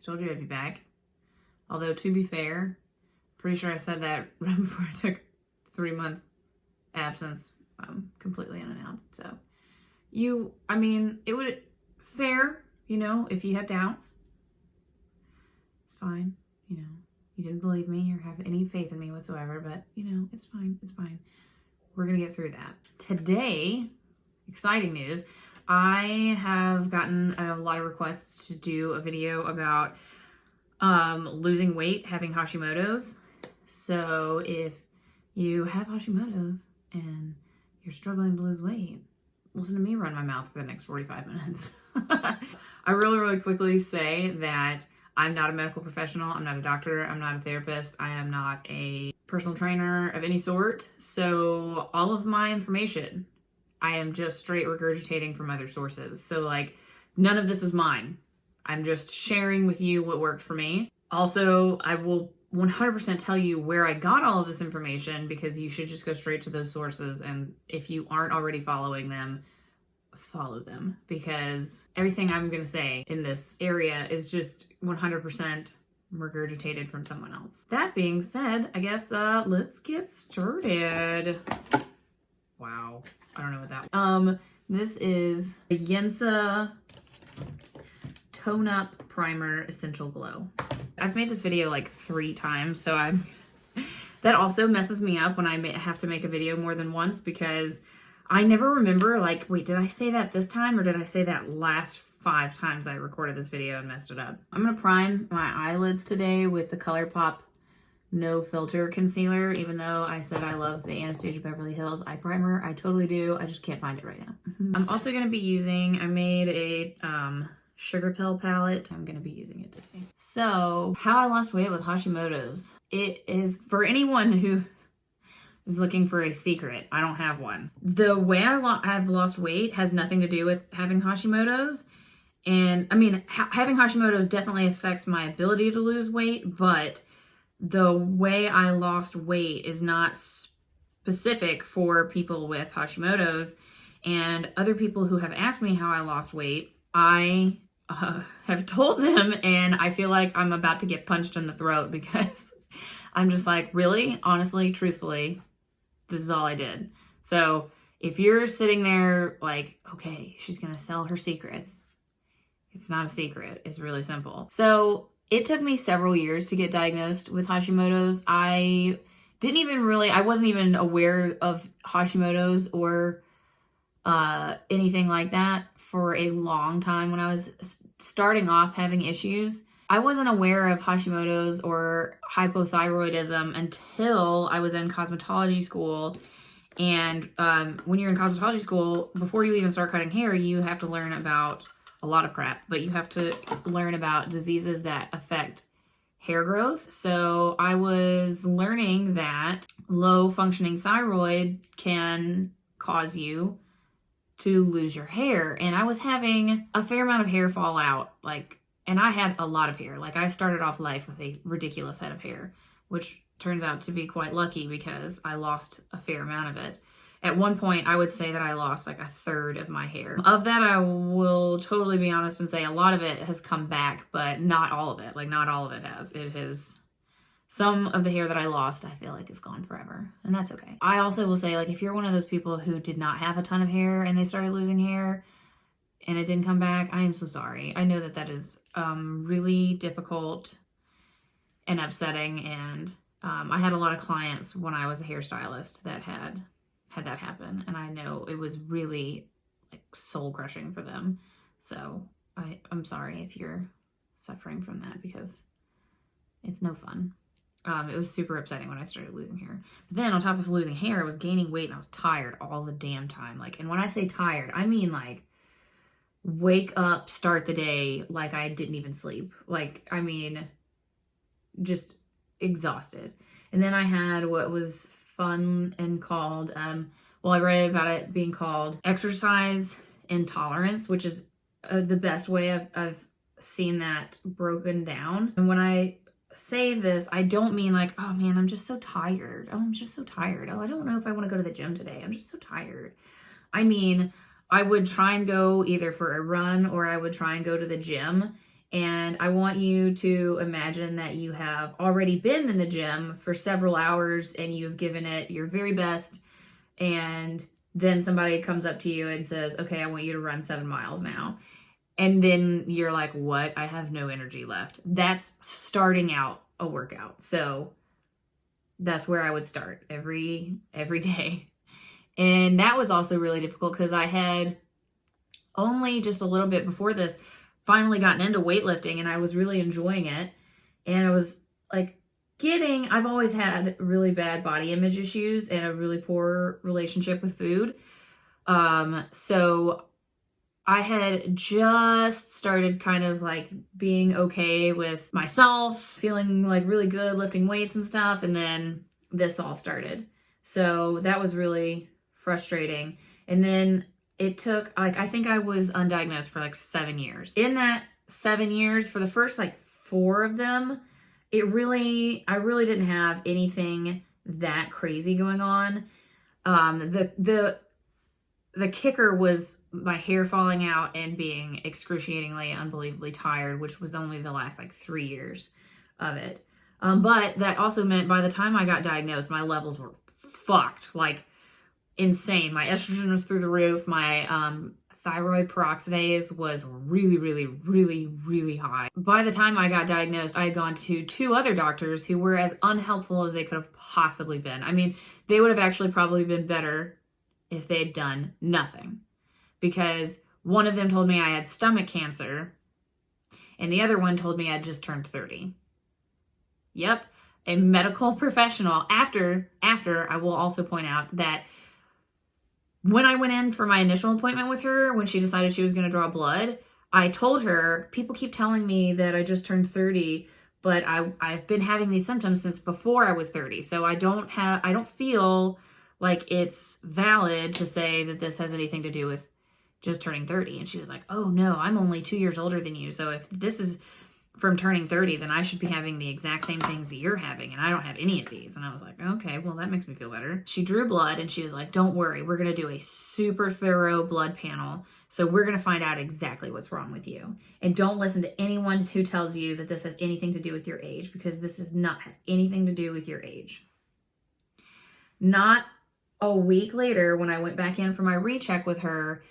Told you I'd be back. Although, to be fair, pretty sure I said that right before I took 3-month absence, completely unannounced. So, it would, fair, if you had doubts. It's fine, You didn't believe me or have any faith in me whatsoever, but, it's fine. It's fine. We're going to get through that. Today, exciting news, I have gotten a lot of requests to do a video about losing weight, having Hashimoto's. So if you have Hashimoto's and you're struggling to lose weight, listen to me run my mouth for the next 45 minutes. I really quickly say that I'm not a medical professional. I'm not a doctor. I'm not a therapist. I am not a personal trainer of any sort. So all of my information, I am just straight regurgitating from other sources. So none of this is mine. I'm just sharing with you what worked for me. Also, I will 100% tell you where I got all of this information, because you should just go straight to those sources. And if you aren't already following them, follow them, because everything I'm going to say in this area is just 100% regurgitated from someone else. That being said, I guess let's get started. Wow, I don't know what that this is the Yensa Tone Up Primer Essential Glow. I've made this video 3 times, so that also messes me up when I have to make a video more than once, because I never remember, wait, did I say that this time, or did I say that last 5 times I recorded this video and messed it up? I'm going to prime my eyelids today with the Colourpop No Filter Concealer, even though I said I love the Anastasia Beverly Hills eye primer. I totally do. I just can't find it right now. I'm also going to be using, I made a Sugarpill palette. I'm going to be using it today. So, how I lost weight with Hashimoto's. It is, for anyone who is looking for a secret, I don't have one. The way I've lost weight has nothing to do with having Hashimoto's. And having Hashimoto's definitely affects my ability to lose weight, but the way I lost weight is not specific for people with Hashimoto's. And other people who have asked me how I lost weight, I have told them, and I feel like I'm about to get punched in the throat, because I'm just really, honestly, truthfully, this is all I did. So if you're sitting there okay, she's going to sell her secrets, it's not a secret. It's really simple. So it took me several years to get diagnosed with Hashimoto's. I wasn't even aware of Hashimoto's or anything like that for a long time. When I was starting off having issues, I wasn't aware of Hashimoto's or hypothyroidism until I was in cosmetology school. And when you're in cosmetology school, before you even start cutting hair, you have to learn about a lot of crap, but you have to learn about diseases that affect hair growth. So I was learning that low functioning thyroid can cause you to lose your hair. And I was having a fair amount of hair fall out, and I had a lot of hair. I started off life with a ridiculous head of hair, which turns out to be quite lucky, because I lost a fair amount of it. At one point, I would say that I lost 1/3 of my hair. Of that, I will totally be honest and say a lot of it has come back, but not all of it. Not all of it has. It has. Some of the hair that I lost, I feel is gone forever, and that's okay. I also will say, if you're one of those people who did not have a ton of hair and they started losing hair and it didn't come back, I am so sorry. I know that is really difficult and upsetting, and I had a lot of clients when I was a hairstylist that had that happen, and I know it was really soul crushing for them. So I'm sorry if you're suffering from that, because it's no fun. It was super upsetting when I started losing hair. But then on top of losing hair, I was gaining weight and I was tired all the damn time. And when I say tired, I mean wake up, start the day I didn't even sleep. Just exhausted. And then I had what was fun and called, I read about it being called exercise intolerance, which is the best way I've seen that broken down. And when I say this, I don't mean oh man, I'm just so tired. Oh, I'm just so tired. Oh, I don't know if I want to go to the gym today. I'm just so tired. I mean, I would try and go either for a run or I would try and go to the gym, And I want you to imagine that you have already been in the gym for several hours and you've given it your very best. And then somebody comes up to you and says, okay, I want you to run 7 miles now. And then you're like, what? I have no energy left. That's starting out a workout. So that's where I would start every day. And that was also really difficult because I had only just a little bit before this finally gotten into weightlifting, and I was really enjoying it. And I was like I've always had really bad body image issues and a really poor relationship with food. So I had just started kind of like being okay with myself, feeling like really good lifting weights and stuff. And then this all started. So that was really frustrating. And then it took, like, I think I was undiagnosed for like 7 years. In that 7 years, for the first like 4 of them, I really didn't have anything that crazy going on. The kicker was my hair falling out and being excruciatingly, unbelievably tired, which was only the last like 3 years of it. But that also meant by the time I got diagnosed, my levels were fucked, like insane. My estrogen was through the roof. My thyroid peroxidase was really, really, really, really high. By the time I got diagnosed, I had gone to 2 other doctors who were as unhelpful as they could have possibly been. I mean, they would have actually probably been better if they had done nothing. Because one of them told me I had stomach cancer, and the other one told me I'd just turned 30. Yep, a medical professional. After I will also point out that when I went in for my initial appointment with her, when she decided she was going to draw blood, I told her, people keep telling me that I just turned 30, but I've been having these symptoms since before I was 30. So I don't feel like it's valid to say that this has anything to do with just turning 30. And she was like, oh no, I'm only 2 years older than you. So if this is from turning 30, then I should be having the exact same things that you're having. And I don't have any of these. And I was like, okay, well, that makes me feel better. She drew blood and she was like, don't worry, we're going to do a super thorough blood panel. So we're going to find out exactly what's wrong with you. And don't listen to anyone who tells you that this has anything to do with your age, because this does not have anything to do with your age. Not a week later, when I went back in for my recheck with her,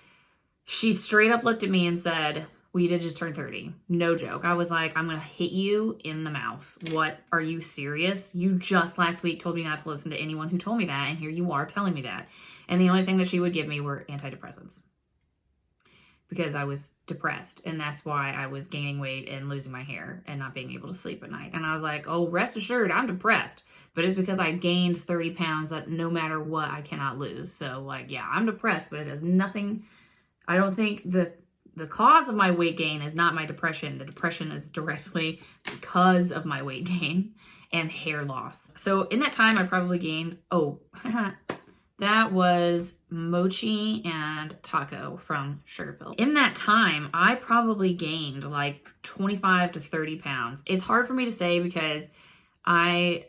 she straight up looked at me and said, well, you did just turn 30. No joke. I was like, I'm going to hit you in the mouth. What? Are you serious? You just last week told me not to listen to anyone who told me that, and here you are telling me that. And the only thing that she would give me were antidepressants, because I was depressed, and that's why I was gaining weight and losing my hair and not being able to sleep at night. And I was like, oh, rest assured, I'm depressed. But it's because I gained 30 pounds that no matter what, I cannot lose. So, like, yeah, I'm depressed, but it has nothing. I don't think the cause of my weight gain is not my depression. The depression is directly because of my weight gain and hair loss. So in that time, I probably gained, that was Mochi and Tako from Sugarpill. In that time, I probably gained like 25 to 30 pounds. It's hard for me to say because my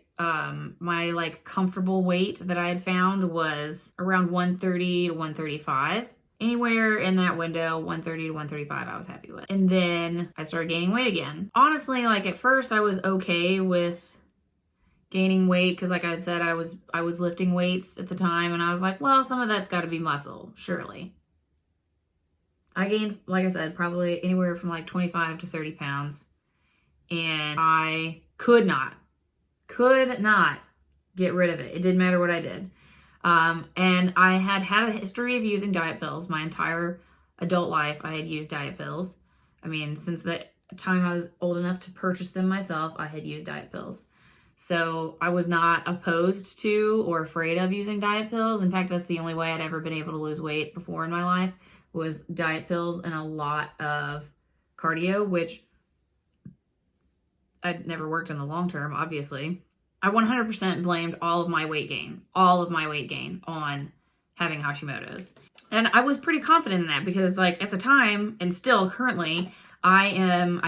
like comfortable weight that I had found was around 130 to 135. Anywhere in that window, 130 to 135, I was happy with. And then I started gaining weight again. Honestly, like at first I was okay with gaining weight because like I had said, I was lifting weights at the time, and I was like, well, some of that's got to be muscle, surely. I gained, like I said, probably anywhere from like 25 to 30 pounds, and I could not get rid of it. It didn't matter what I did. And I had a history of using diet pills. My entire adult life, I had used diet pills. I mean, since the time I was old enough to purchase them myself, I had used diet pills. So I was not opposed to or afraid of using diet pills. In fact, that's the only way I'd ever been able to lose weight before in my life, was diet pills and a lot of cardio, which I'd never worked in the long term, obviously. I 100% blamed all of my weight gain on having Hashimoto's. And I was pretty confident in that because like at the time, and still currently, I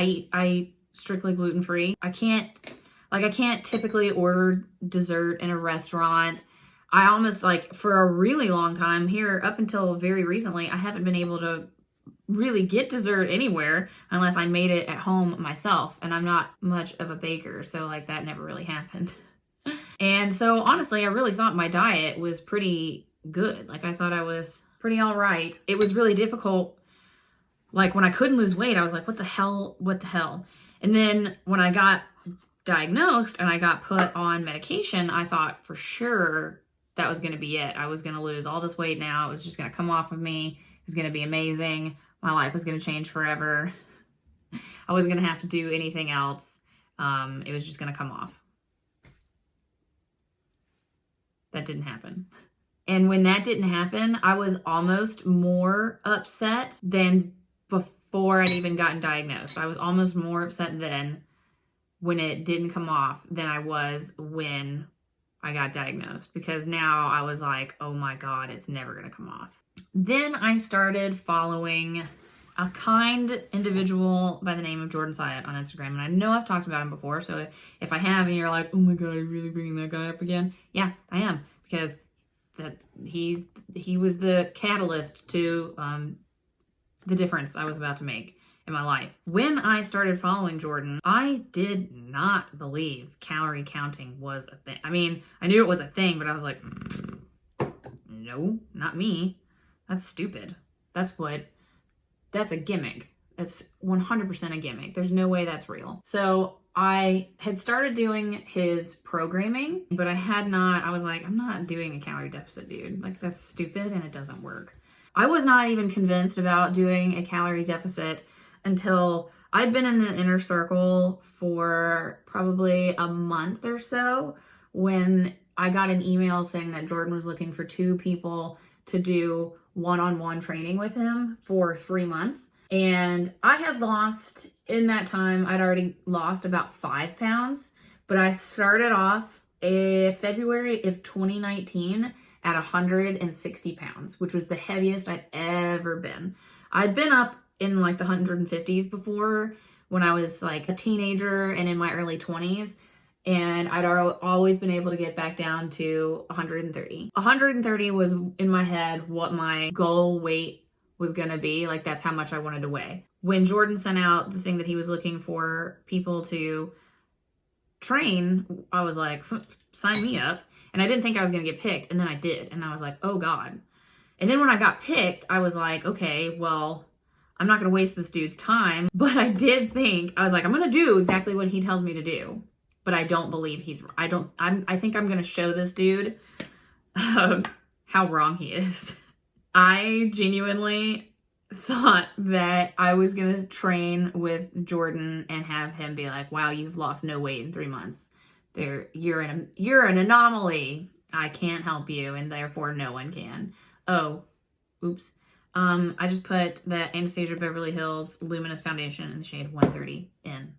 eat strictly gluten-free. I can't typically order dessert in a restaurant. I almost, like, for a really long time here, up until very recently, I haven't been able to really get dessert anywhere unless I made it at home myself. And I'm not much of a baker, so like that never really happened. And so honestly, I really thought my diet was pretty good. Like I thought I was pretty all right. It was really difficult. Like when I couldn't lose weight, I was like, what the hell? What the hell? And then when I got diagnosed and I got put on medication, I thought for sure that was going to be it. I was going to lose all this weight now. It was just going to come off of me. It was going to be amazing. My life was going to change forever. I wasn't going to have to do anything else. It was just going to come off. That didn't happen. And when that didn't happen, I was almost more upset than before I'd even gotten diagnosed. I was almost more upset then when it didn't come off than I was when I got diagnosed, because now I was like, oh my God, it's never going to come off. Then I started following a kind individual by the name of Jordan Syatt on Instagram. And I know I've talked about him before. So if I have and you're like, oh my God, are you really bringing that guy up again? Yeah, I am. Because he was the catalyst to the difference I was about to make in my life. When I started following Jordan, I did not believe calorie counting was a thing. I mean, I knew it was a thing, but I was like, no, not me. That's stupid. That's a gimmick. It's 100% a gimmick. There's no way that's real. So I had started doing his programming, but I was like, I'm not doing a calorie deficit, dude. Like that's stupid and it doesn't work. I was not even convinced about doing a calorie deficit until I'd been in the inner circle for probably a month or so when I got an email saying that Jordan was looking for 2 people to do one-on-one training with him for 3 months. And I had lost, in that time, I'd already lost about 5 pounds, but I started off in February of 2019 at 160 pounds, which was the heaviest I'd ever been. I'd been up in like the 150s before when I was like a teenager and in my early 20s. And I'd always been able to get back down to 130. 130 was in my head what my goal weight was going to be. Like that's how much I wanted to weigh. When Jordan sent out the thing that he was looking for people to train, I was like, sign me up. And I didn't think I was going to get picked. And then I did. And I was like, oh God. And then when I got picked, I was like, okay, well, I'm not going to waste this dude's time. But I did think, I was like, I'm going to do exactly what he tells me to do. But I don't believe I think I'm going to show this dude how wrong he is. I genuinely thought that I was going to train with Jordan and have him be like, wow, you've lost no weight in 3 months. You're an anomaly. I can't help you, and therefore no one can. Oh, oops. I just put the Anastasia Beverly Hills Luminous Foundation in the shade 130 in.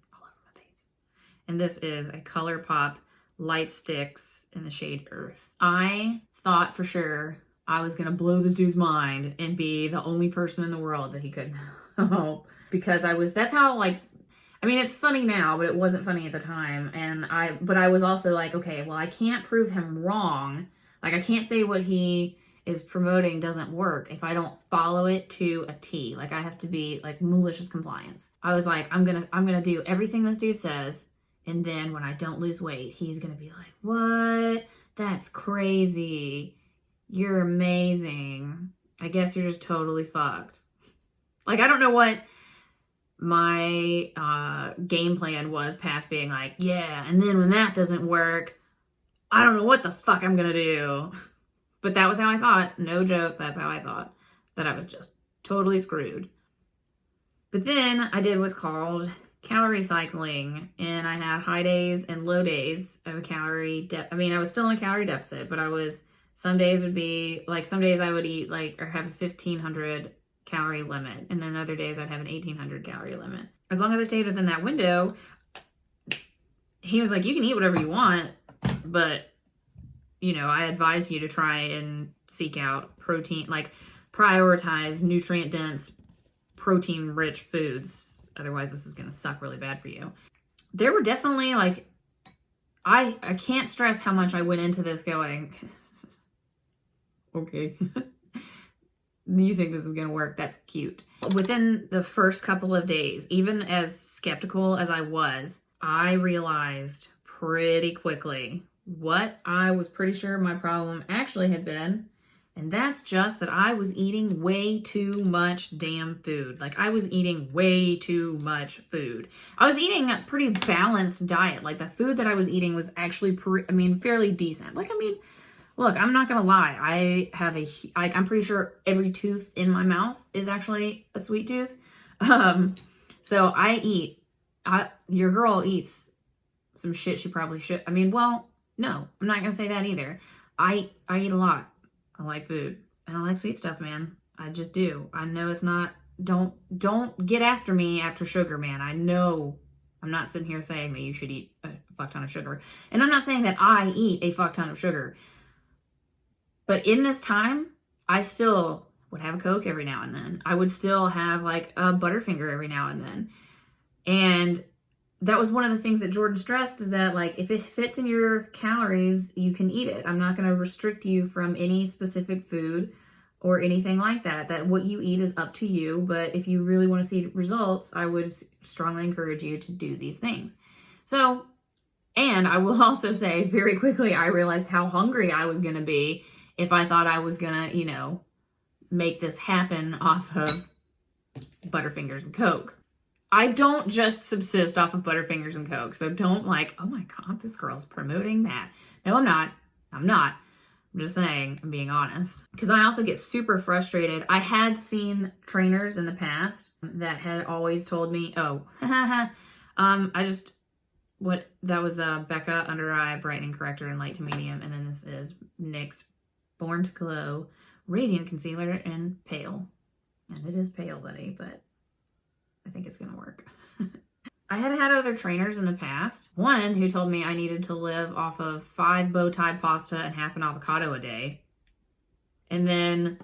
And this is a Colourpop Light Stix in the shade Urth. I thought for sure I was going to blow this dude's mind and be the only person in the world that he could help. Because that's how like, I mean, it's funny now, but it wasn't funny at the time. But I was also like, okay, well, I can't prove him wrong. Like I can't say what he is promoting doesn't work if I don't follow it to a T. Like I have to be like malicious compliance. I was like, I'm going to do everything this dude says. And then when I don't lose weight, he's going to be like, what? That's crazy. You're amazing. I guess you're just totally fucked. Like, I don't know what my game plan was past being like, yeah, and then when that doesn't work, I don't know what the fuck I'm going to do. But that was how I thought. No joke. That's how I thought. That I was just totally screwed. But then I did what's called calorie cycling, and I had high days and low days of a calorie I mean, I was still in a calorie deficit, but some days I would eat like, or have a 1,500 calorie limit, and then other days I'd have an 1,800 calorie limit. As long as I stayed within that window, he was like, you can eat whatever you want, but, you know, I advise you to try and seek out protein, like prioritize nutrient-dense, protein-rich foods. Otherwise, this is going to suck really bad for you. There were definitely like, I can't stress how much I went into this going, okay. you think this is going to work. That's cute. Within the first couple of days, even as skeptical as I was, I realized pretty quickly what I was pretty sure my problem actually had been. And that's just that I was eating way too much damn food. Like, I was eating way too much food. I was eating a pretty balanced diet. Like, the food that I was eating was actually, fairly decent. Like, look, I'm not gonna lie. I'm pretty sure every tooth in my mouth is actually a sweet tooth. So your girl eats some shit she probably should. No, I'm not gonna say that either. I eat a lot. I like food and I like sweet stuff, man. I just do. I know it's not, don't get after me after sugar, man. I know I'm not sitting here saying that you should eat a fuck ton of sugar. And I'm not saying that I eat a fuck ton of sugar. But in this time, I still would have a Coke every now and then. I would still have like a Butterfinger every now and then. And that was one of the things that Jordan stressed, is that like, if it fits in your calories, you can eat it. I'm not going to restrict you from any specific food or anything like that. That what you eat is up to you. But if you really want to see results, I would strongly encourage you to do these things. So, and I will also say very quickly, I realized how hungry I was going to be if I thought I was going to, make this happen off of Butterfingers and Coke. I don't just subsist off of Butterfingers and Coke. So don't like, oh my God, this girl's promoting that. No, I'm not. I'm just saying, I'm being honest. Because I also get super frustrated. I had seen trainers in the past that had always told me, that was the Becca Under Eye Brightening Corrector in Light to Medium. And then this is NYX Born to Glow Radiant Concealer in Pale. And it is pale, buddy, but I think it's going to work. I had had other trainers in the past. One who told me I needed to live off of 5 bow tie pasta and half an avocado a day. And then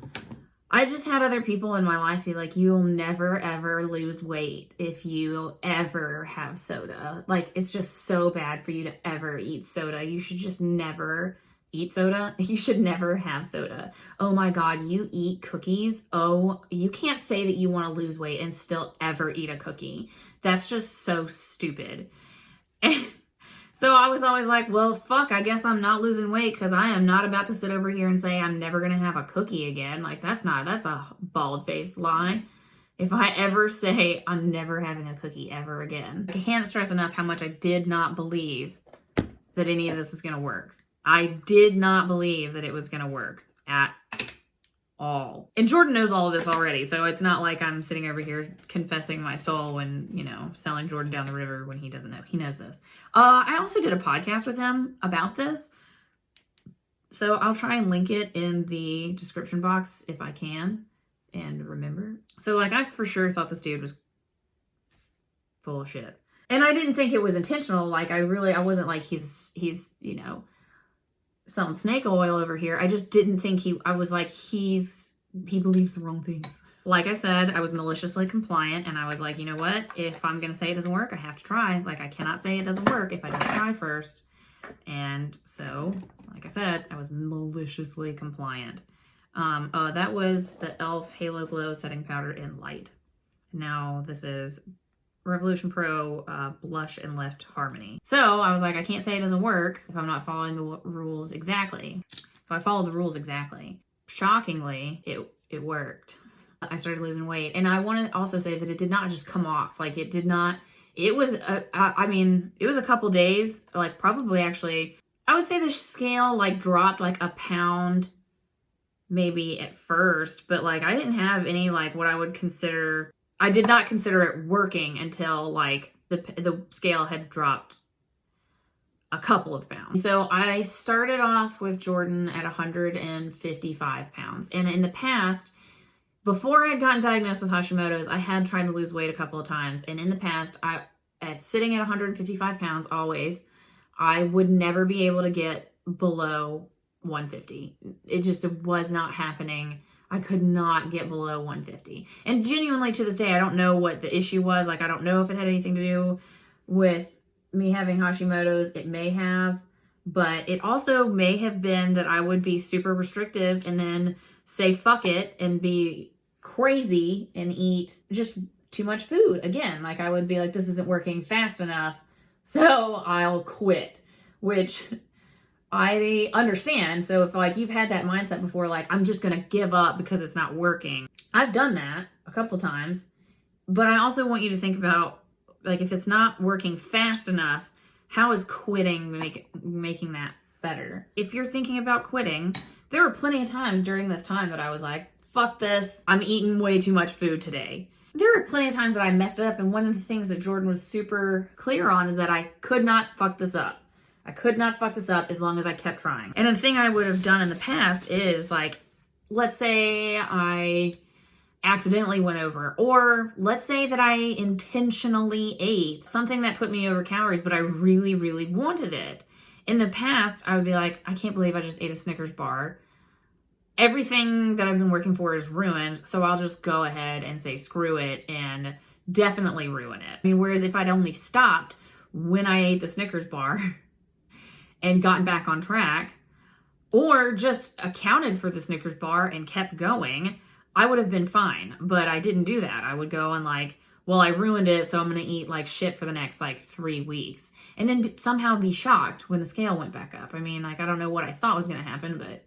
I just had other people in my life be like, you'll never ever lose weight if you ever have soda. Like, it's just so bad for you to ever eat soda. You should just never eat soda. You should never have soda. Oh my God, you eat cookies. Oh, you can't say that you want to lose weight and still ever eat a cookie. That's just so stupid. And so I was always like, well, fuck, I guess I'm not losing weight because I am not about to sit over here and say I'm never going to have a cookie again. Like, that's a bald-faced lie. If I ever say I'm never having a cookie ever again. I can't stress enough how much I did not believe that any of this was going to work. I did not believe that it was going to work at all. And Jordan knows all of this already, so it's not like I'm sitting over here confessing my soul when, selling Jordan down the river when he doesn't know. He knows this. I also did a podcast with him about this, so I'll try and link it in the description box if I can and remember. So, I for sure thought this dude was full of shit. And I didn't think it was intentional. I wasn't like he's selling snake oil over here. I just didn't think I was like, he believes the wrong things. Like I said, I was maliciously compliant, and I was like, you know what? If I'm going to say it doesn't work, I have to try. Like, I cannot say it doesn't work if I don't try first. And so, like I said, I was maliciously compliant. That was the e.l.f. Halo Glow Setting Powder in Lite. Now, this is Revolution Pro Blush and Lift Harmony. So I was like, I can't say it doesn't work if I'm not following the rules exactly. If I follow the rules exactly. Shockingly, it worked. I started losing weight. And I want to also say that it did not just come off. It did not, it was, it was a couple days, probably actually, I would say the scale dropped a pound maybe at first, but I didn't have any what I would consider, I did not consider it working until the scale had dropped a couple of pounds. So I started off with Jordan at 155 pounds. And in the past, before I had gotten diagnosed with Hashimoto's, I had tried to lose weight a couple of times. And in the past, sitting at 155 pounds always, I would never be able to get below 150. It was not happening. I could not get below 150. And genuinely to this day, I don't know what the issue was. I don't know if it had anything to do with me having Hashimoto's. It may have, but it also may have been that I would be super restrictive and then say fuck it and be crazy and eat just too much food. Again, like I would be like, this isn't working fast enough, so I'll quit, which I understand. So if like you've had that mindset before, like I'm just going to give up because it's not working. I've done that a couple times, but I also want you to think about like if it's not working fast enough, how is quitting making that better? If you're thinking about quitting, there were plenty of times during this time that I was like, fuck this, I'm eating way too much food today. There were plenty of times that I messed it up, and one of the things that Jordan was super clear on is that I could not fuck this up. I could not fuck this up as long as I kept trying. And a thing I would have done in the past is like, let's say I accidentally went over, or let's say that I intentionally ate something that put me over calories, but I really, really wanted it. In the past, I would be like, I can't believe I just ate a Snickers bar. Everything that I've been working for is ruined, so I'll just go ahead and say screw it and definitely ruin it. I mean, whereas if I'd only stopped when I ate the Snickers bar and gotten back on track, or just accounted for the Snickers bar and kept going, I would have been fine. But I didn't do that. I would go and like, well, I ruined it, so I'm going to eat like shit for the next like 3 weeks. And then somehow be shocked when the scale went back up. I mean, like, I don't know what I thought was going to happen, but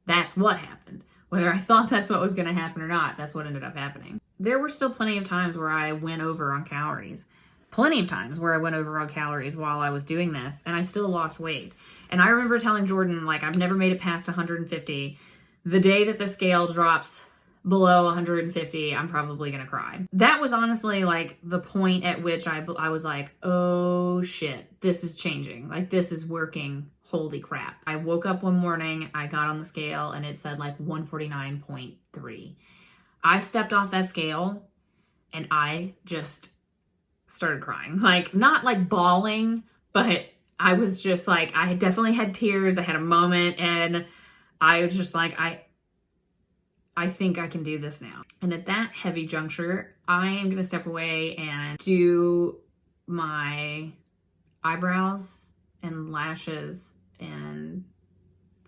that's what happened. Whether I thought that's what was going to happen or not, that's what ended up happening. There were still plenty of times where I went over on calories. Plenty of times where I went over on calories while I was doing this, and I still lost weight. And I remember telling Jordan, like, I've never made it past 150. The day that the scale drops below 150, I'm probably gonna cry. That was honestly like the point at which I was like, oh shit, this is changing. Like, this is working. Holy crap. I woke up one morning, I got on the scale, and it said like 149.3. I stepped off that scale and I just started crying. Like, not like bawling, but I was just like, I definitely had tears. I had a moment, and I was just like, I think I can do this now. And at that heavy juncture, I am going to step away and do my eyebrows and lashes and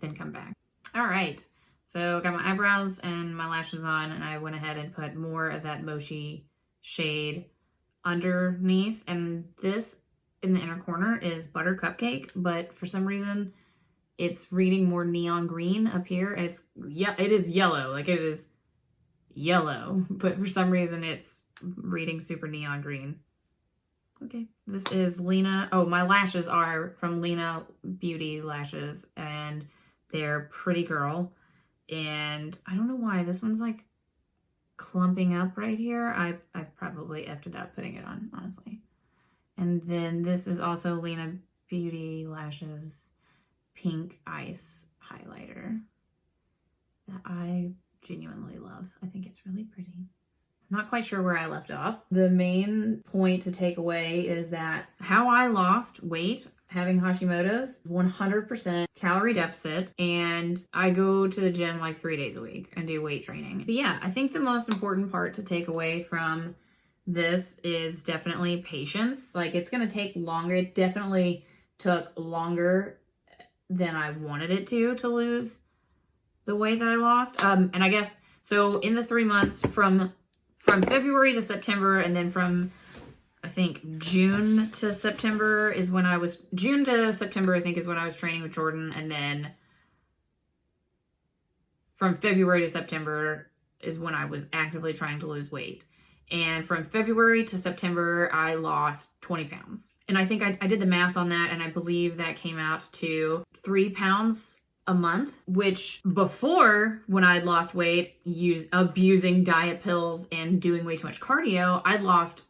then come back. All right. So I got my eyebrows and my lashes on, and I went ahead and put more of that Mochi shade underneath. And this in the inner corner is Buttercupcake, but for some reason it's reading more neon green up here. And it is yellow. Like, it is yellow, but for some reason it's reading super neon green. Okay, this is Lena. Oh, my lashes are from Lena Beauty Lashes, and they're Pretty Girl. And I don't know why this one's like clumping up right here. I probably effed it up putting it on, honestly. And then this is also Lena Beauty Lashes Pink Ice Highlighter that I genuinely love. I think it's really pretty. Not quite sure where I left off. The main point to take away is that how I lost weight having Hashimoto's, 100% calorie deficit, and I go to the gym like 3 days a week and do weight training. But yeah, I think the most important part to take away from this is definitely patience. Like, it's gonna take longer. It definitely took longer than I wanted it to lose the weight that I lost. And I guess, so in the 3 months from February to September, and then from, I think, June to September is when I was, June to September, I think, is when I was training with Jordan. And then from February to September is when I was actively trying to lose weight. And from February to September, I lost 20 pounds. And I think I did the math on that, and I believe that came out to 3 pounds a month, which before, when I'd lost weight, abusing diet pills and doing way too much cardio, I'd lost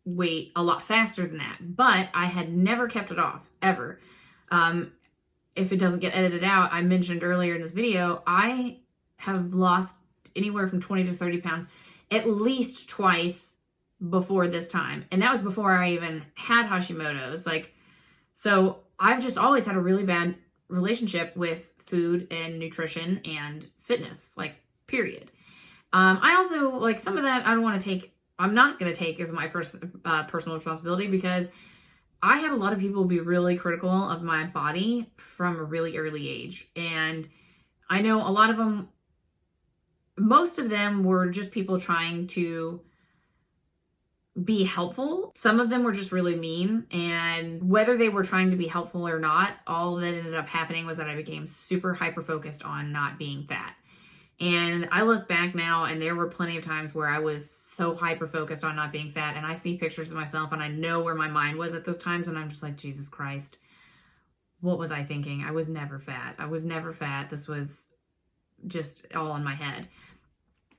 weight a lot faster than that. But I had never kept it off, ever. If it doesn't get edited out, I mentioned earlier in this video, I have lost anywhere from 20 to 30 pounds at least twice before this time. And that was before I even had Hashimoto's. Like, so I've just always had a really bad relationship with food and nutrition and fitness, like, period. I also, like, some of that I don't want to take, I'm not going to take as my personal responsibility, because I had a lot of people be really critical of my body from a really early age. And I know a lot of them most of them were just people trying to be helpful. Some of them were just really mean, and whether they were trying to be helpful or not, all that ended up happening was that I became super hyper focused on not being fat. And I look back now, and there were plenty of times where I was so hyper focused on not being fat, and I see pictures of myself and I know where my mind was at those times, and I'm just like, Jesus Christ, what was I thinking? I was never fat. I was never fat. This was just all in my head.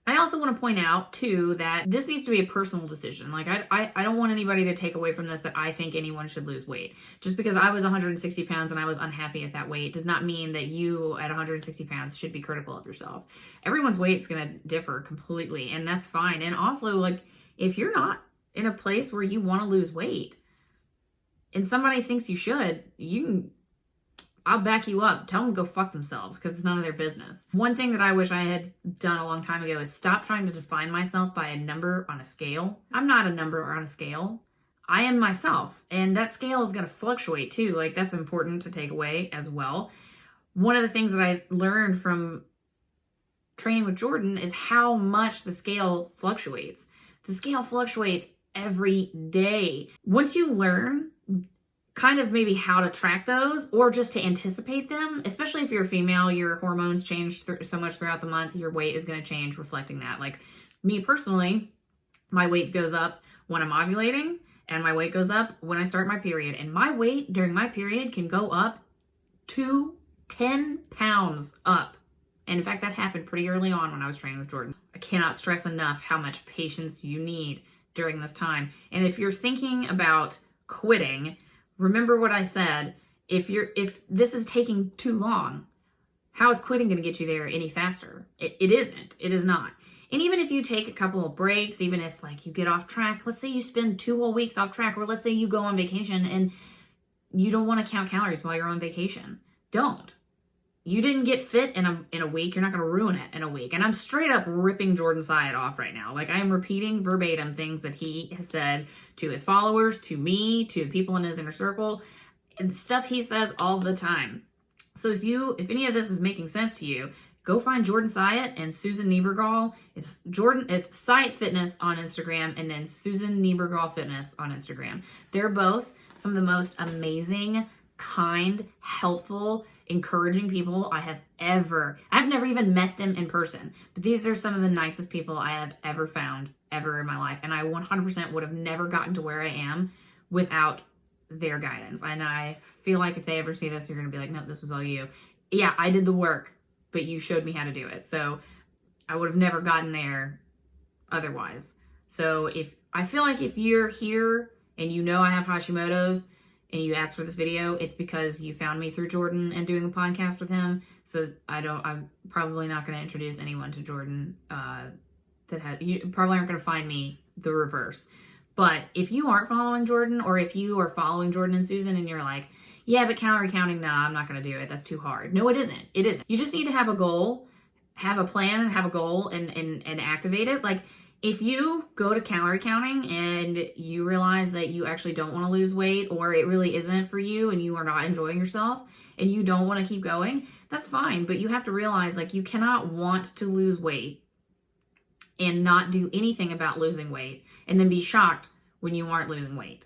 I also want to point out too that this needs to be a personal decision. Like I don't want anybody to take away from this that I think anyone should lose weight. Just because I was 160 pounds and I was unhappy at that weight does not mean that you at 160 pounds should be critical of yourself. Everyone's weight is going to differ completely, and that's fine. And also, like, if you're not in a place where you want to lose weight and somebody thinks you should, I'll back you up. Tell them to go fuck themselves, because it's none of their business. One thing that I wish I had done a long time ago is stop trying to define myself by a number on a scale. I'm not a number on a scale. I am myself, and that scale is going to fluctuate too. Like, that's important to take away as well. One of the things that I learned from training with Jordan is how much the scale fluctuates. The scale fluctuates every day. Once you learn kind of maybe how to track those, or just to anticipate them, especially if you're a female, your hormones change so much throughout the month, your weight is going to change reflecting that. Like me personally, my weight goes up when I'm ovulating, and my weight goes up when I start my period. And my weight during my period can go up to 10 pounds up. And in fact, that happened pretty early on when I was training with Jordan. I cannot stress enough how much patience you need during this time. And if you're thinking about quitting, remember what I said. If this is taking too long, how is quitting going to get you there any faster? It isn't. It is not. And even if you take a couple of breaks, even if like you get off track, let's say you spend 2 whole weeks off track, or let's say you go on vacation and you don't want to count calories while you're on vacation. Don't. You didn't get fit in a week. You're not going to ruin it in a week. And I'm straight up ripping Jordan Syatt off right now. Like, I am repeating verbatim things that he has said to his followers, to me, to people in his inner circle, and stuff he says all the time. So if any of this is making sense to you, go find Jordan Syatt and Susan Niebergall. It's Syatt Fitness on Instagram, and then Susan Niebergall Fitness on Instagram. They're both some of the most amazing, kind, helpful, encouraging people I've never even met them in person, but these are some of the nicest people I have ever found ever in my life. And I 100% would have never gotten to where I am without their guidance. And I feel like if they ever see this, you're going to be like, no, this was all you. Yeah, I did the work, but you showed me how to do it. So I would have never gotten there otherwise. So I feel like if you're here and you know I have Hashimoto's, and you asked for this video, it's because you found me through Jordan and doing the podcast with him. So I'm probably not going to introduce anyone to Jordan you probably aren't going to find me the reverse. But if you aren't following Jordan, or if you are following Jordan and Susan and you're like, yeah, but calorie counting, nah, I'm not going to do it. That's too hard. No, it isn't. It isn't. You just need to have a goal, have a plan, and have a goal and activate it. Like, if you go to calorie counting and you realize that you actually don't want to lose weight, or it really isn't for you and you are not enjoying yourself and you don't want to keep going, that's fine. But you have to realize, like, you cannot want to lose weight and not do anything about losing weight and then be shocked when you aren't losing weight.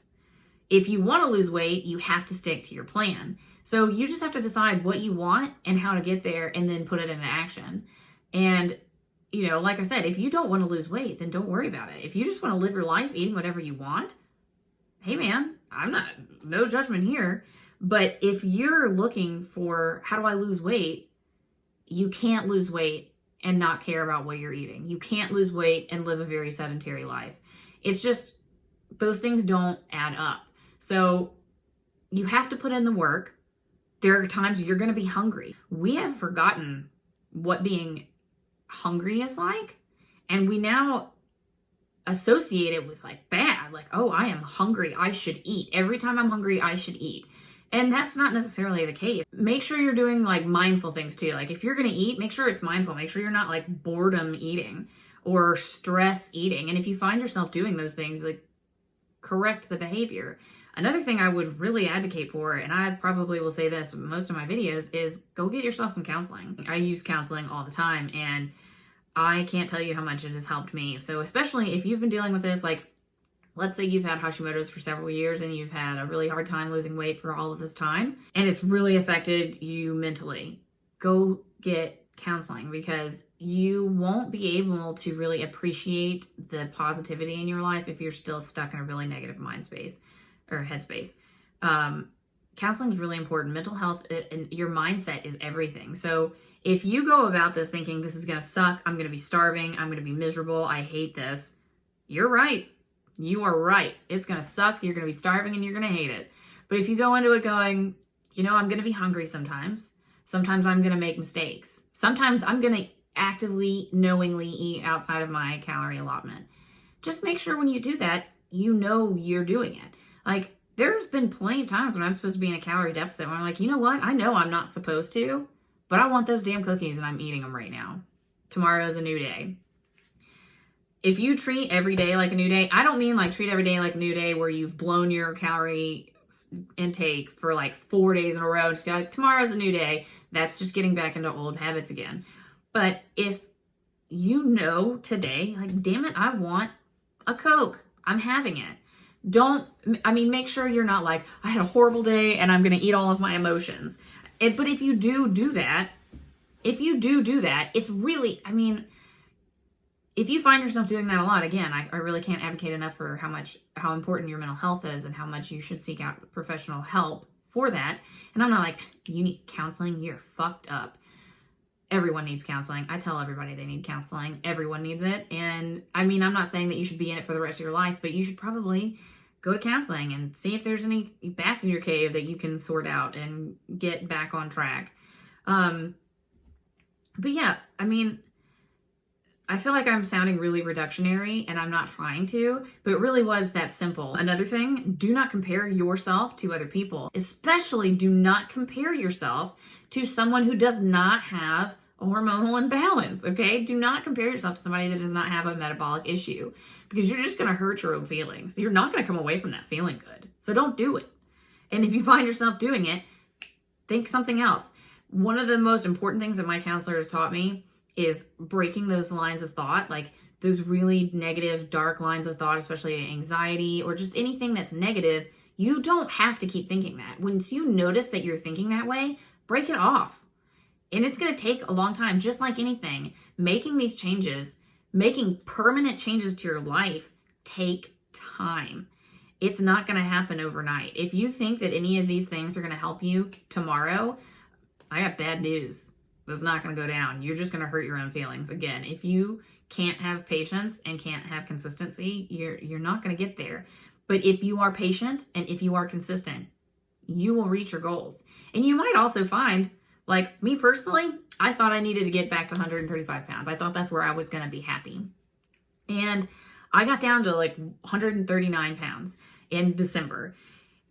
If you want to lose weight, you have to stick to your plan. So you just have to decide what you want and how to get there, and then put it into action. And you know, like I said, if you don't want to lose weight, then don't worry about it. If you just want to live your life eating whatever you want, hey man, no judgment here. But if you're looking for, how do I lose weight? You can't lose weight and not care about what you're eating. You can't lose weight and live a very sedentary life. It's just, those things don't add up. So you have to put in the work. There are times you're going to be hungry. We have forgotten what being hungry is like, and we now associate it with like bad, like, oh, I am hungry, I should eat. Every time I'm hungry, I should eat. And that's not necessarily the case. Make sure you're doing like mindful things too. Like, if you're gonna eat, make sure it's mindful. Make sure you're not like boredom eating or stress eating. And if you find yourself doing those things, like, correct the behavior. Another thing I would really advocate for, and I probably will say this in most of my videos, is go get yourself some counseling. I use counseling all the time, and I can't tell you how much it has helped me. So especially if you've been dealing with this, like, let's say you've had Hashimoto's for several years and you've had a really hard time losing weight for all of this time, and it's really affected you mentally. Go get counseling, because you won't be able to really appreciate the positivity in your life if you're still stuck in a really negative mind space or headspace. Counseling is really important. Mental health and your mindset is everything. So if you go about this thinking this is going to suck, I'm going to be starving, I'm going to be miserable, I hate this, you're right. You are right. It's going to suck, you're going to be starving, and you're going to hate it. But if you go into it going, you know, I'm going to be hungry sometimes. Sometimes I'm going to make mistakes. Sometimes I'm going to actively, knowingly eat outside of my calorie allotment. Just make sure when you do that, you know you're doing it. Like, there's been plenty of times when I'm supposed to be in a calorie deficit when I'm like, you know what? I know I'm not supposed to, but I want those damn cookies and I'm eating them right now. Tomorrow's a new day. If you treat every day like a new day, I don't mean like treat every day like a new day where you've blown your calorie intake for like 4 days in a row. Just go, like, tomorrow's a new day. That's just getting back into old habits again. But if you know today, like, damn it, I want a Coke, I'm having it. Make sure you're not like, I had a horrible day and I'm going to eat all of my emotions. But if you do that, it's really, if you find yourself doing that a lot, again, I really can't advocate enough for how important your mental health is and how much you should seek out professional help for that. And I'm not like, you need counseling, you're fucked up. Everyone needs counseling. I tell everybody they need counseling. Everyone needs it. And I'm not saying that you should be in it for the rest of your life, but you should probably go to counseling and see if there's any bats in your cave that you can sort out and get back on track. But yeah, I feel like I'm sounding really reductionary, and I'm not trying to, but it really was that simple. Another thing, do not compare yourself to other people. Especially do not compare yourself to someone who does not have a hormonal imbalance, okay? Do not compare yourself to somebody that does not have a metabolic issue, because you're just gonna hurt your own feelings. You're not gonna come away from that feeling good. So don't do it. And if you find yourself doing it, think something else. One of the most important things that my counselor has taught me is breaking those lines of thought, like those really negative, dark lines of thought, especially anxiety or just anything that's negative. You don't have to keep thinking that. Once you notice that you're thinking that way, break it off. And it's going to take a long time, just like anything. Making these changes, making permanent changes to your life take time. It's not going to happen overnight. If you think that any of these things are going to help you tomorrow, I got bad news. That's not going to go down. You're just going to hurt your own feelings. Again, if you can't have patience and can't have consistency, you're not going to get there. But if you are patient and if you are consistent, you will reach your goals. And you might also find, like me personally, I thought I needed to get back to 135 pounds. I thought that's where I was going to be happy. And I got down to like 139 pounds in December.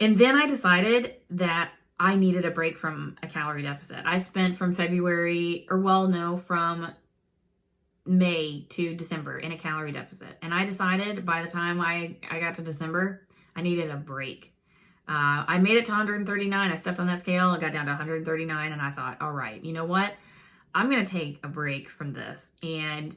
And then I decided that I needed a break from a calorie deficit. I spent from May to December in a calorie deficit. And I decided by the time I got to December, I needed a break. I made it to 139. I stepped on that scale and got down to 139. And I thought, all right, you know what? I'm going to take a break from this. And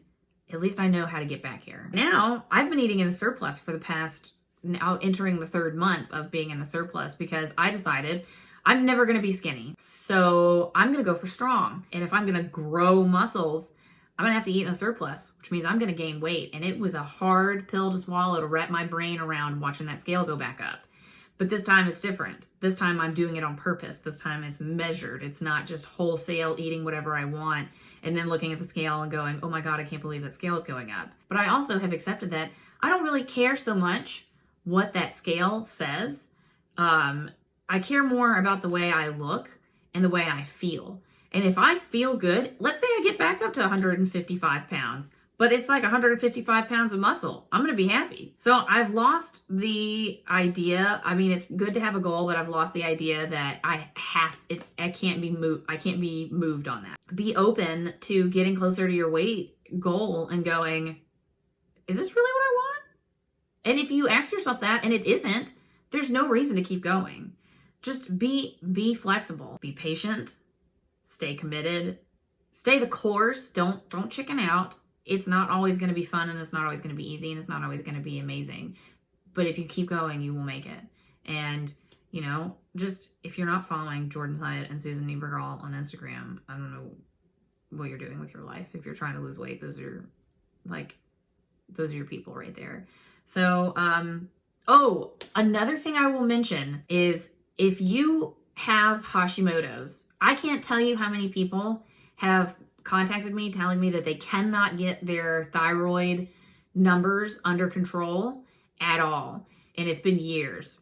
at least I know how to get back here. Now, I've been eating in a surplus for the past, now entering the 3rd month of being in a surplus, because I decided I'm never going to be skinny. So I'm going to go for strong. And if I'm going to grow muscles, I'm going to have to eat in a surplus, which means I'm going to gain weight. And it was a hard pill to swallow to wrap my brain around watching that scale go back up. But this time it's different. This time I'm doing it on purpose. This time it's measured. It's not just wholesale eating whatever I want and then looking at the scale and going, oh my God, I can't believe that scale is going up. But I also have accepted that I don't really care so much what that scale says. I care more about the way I look and the way I feel. And if I feel good, let's say I get back up to 155 pounds, but it's like 155 pounds of muscle, I'm going to be happy. So I've lost the idea. It's good to have a goal, but I've lost the idea that I can't be moved on that. Be open to getting closer to your weight goal and going, is this really what I want? And if you ask yourself that and it isn't, there's no reason to keep going. Just be flexible, be patient, stay committed, stay the course. Don't chicken out. It's not always going to be fun, and it's not always going to be easy, and it's not always going to be amazing. But if you keep going, you will make it. And, you know, just if you're not following Jordan Syatt and Susan Niebergall on Instagram, I don't know what you're doing with your life. If you're trying to lose weight, those are your people right there. So, oh, another thing I will mention is if you have Hashimoto's, I can't tell you how many people have contacted me telling me that they cannot get their thyroid numbers under control at all. And it's been years.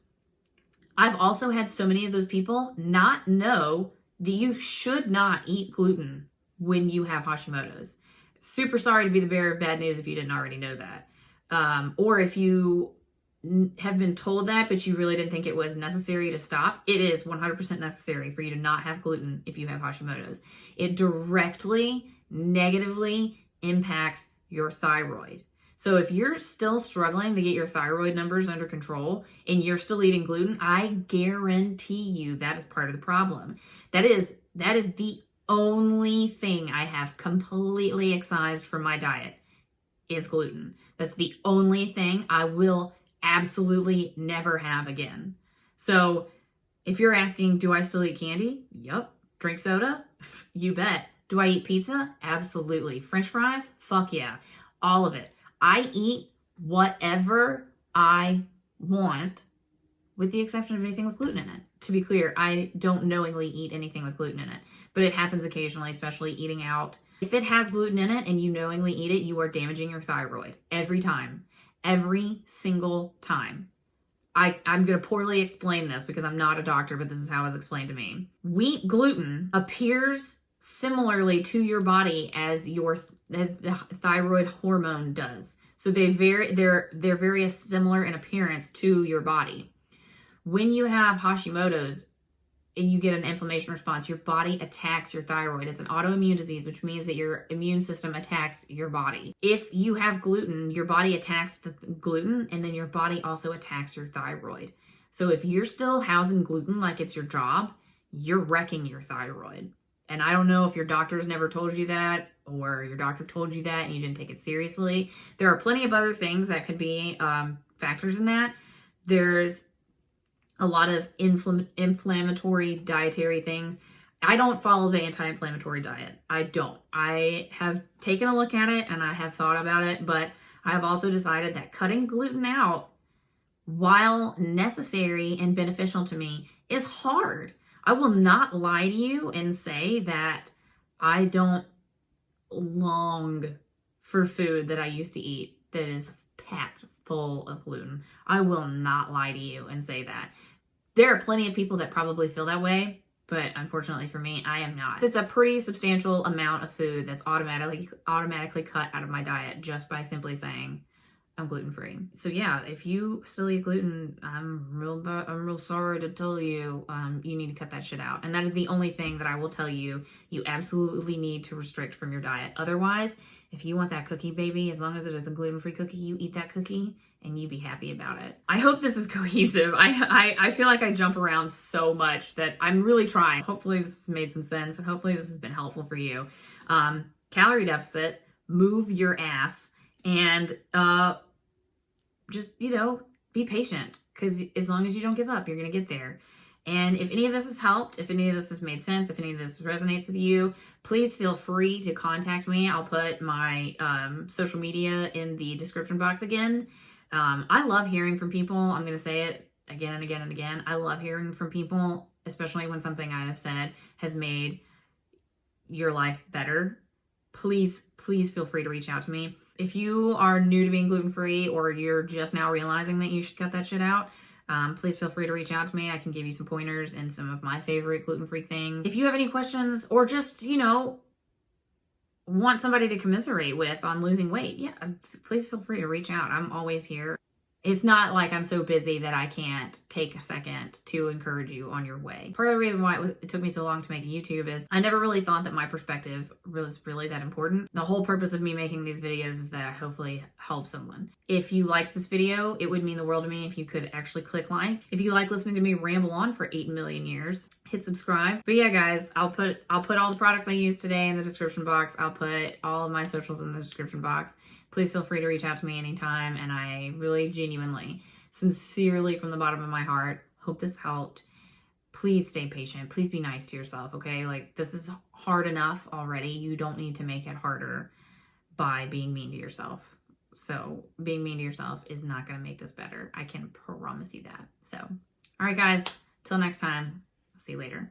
I've also had so many of those people not know that you should not eat gluten when you have Hashimoto's. Super sorry to be the bearer of bad news if you didn't already know that. Or if you have been told that, but you really didn't think it was necessary to stop, it is 100% necessary for you to not have gluten if you have Hashimoto's. It directly, negatively impacts your thyroid. So if you're still struggling to get your thyroid numbers under control and you're still eating gluten, I guarantee you that is part of the problem. That is the only thing I have completely excised from my diet is gluten. That's the only thing I will absolutely never have again. So if you're asking, do I still eat candy? Yep. Drink soda? You bet. Do I eat pizza? Absolutely. French fries? Fuck yeah. All of it. I eat whatever I want, with the exception of anything with gluten in it. To be clear, I don't knowingly eat anything with gluten in it, but it happens occasionally, especially eating out. If it has gluten in it and you knowingly eat it, you are damaging your thyroid every time. Every single time. I'm going to poorly explain this because I'm not a doctor, but this is how it was explained to me. Wheat gluten appears similarly to your body as the thyroid hormone does. So they're very similar in appearance to your body. When you have Hashimoto's and you get an inflammation response, your body attacks your thyroid. It's an autoimmune disease, which means that your immune system attacks your body. If you have gluten, your body attacks the gluten, and then your body also attacks your thyroid. So if you're still housing gluten like it's your job, you're wrecking your thyroid. And I don't know if your doctor's never told you that, or your doctor told you that and you didn't take it seriously. There are plenty of other things that could be factors in that. There's a lot of inflammatory dietary things. I don't follow the anti-inflammatory diet. I don't. I have taken a look at it and I have thought about it, but I have also decided that cutting gluten out, while necessary and beneficial to me, is hard. I will not lie to you and say that I don't long for food that I used to eat that is packed full of gluten. I will not lie to you and say that. There are plenty of people that probably feel that way, but unfortunately for me, I am not. It's a pretty substantial amount of food that's automatically cut out of my diet just by simply saying I'm gluten-free. So yeah, if you still eat gluten, I'm real sorry to tell you, you need to cut that shit out. And that is the only thing that I will tell you absolutely need to restrict from your diet. Otherwise, if you want that cookie, baby, as long as it is a gluten-free cookie, you eat that cookie and you be happy about it. I hope this is cohesive. I feel like I jump around so much that I'm really trying. Hopefully this has made some sense and hopefully this has been helpful for you. Calorie deficit, move your ass, and just, be patient, because as long as you don't give up, you're going to get there. And if any of this has helped, if any of this has made sense, if any of this resonates with you, please feel free to contact me. I'll put my social media in the description box again. I love hearing from people. I'm going to say it again and again and again. I love hearing from people, especially when something I have said has made your life better. Please feel free to reach out to me. If you are new to being gluten-free or you're just now realizing that you should cut that shit out, please feel free to reach out to me. I can give you some pointers and some of my favorite gluten-free things. If you have any questions or just, want somebody to commiserate with on losing weight, yeah, please feel free to reach out. I'm always here. it's not like I'm so busy that I can't take a second to encourage you on your way. Part of the reason why it took me so long to make a YouTube is I never really thought that my perspective was really that important. The whole purpose of me making these videos is that I hopefully help someone. If you liked this video, it would mean the world to me if you could actually click like. If you like listening to me ramble on for 8 million years, hit subscribe. But yeah, guys, I'll put all the products I used today in the description box. I'll put all of my socials in the description box. Please feel free to reach out to me anytime, and I really genuinely, sincerely from the bottom of my heart, hope this helped. Please stay patient. Please be nice to yourself, okay? Like, this is hard enough already. You don't need to make it harder by being mean to yourself. So being mean to yourself is not going to make this better. I can promise you that. So, all right, guys, till next time. See you later.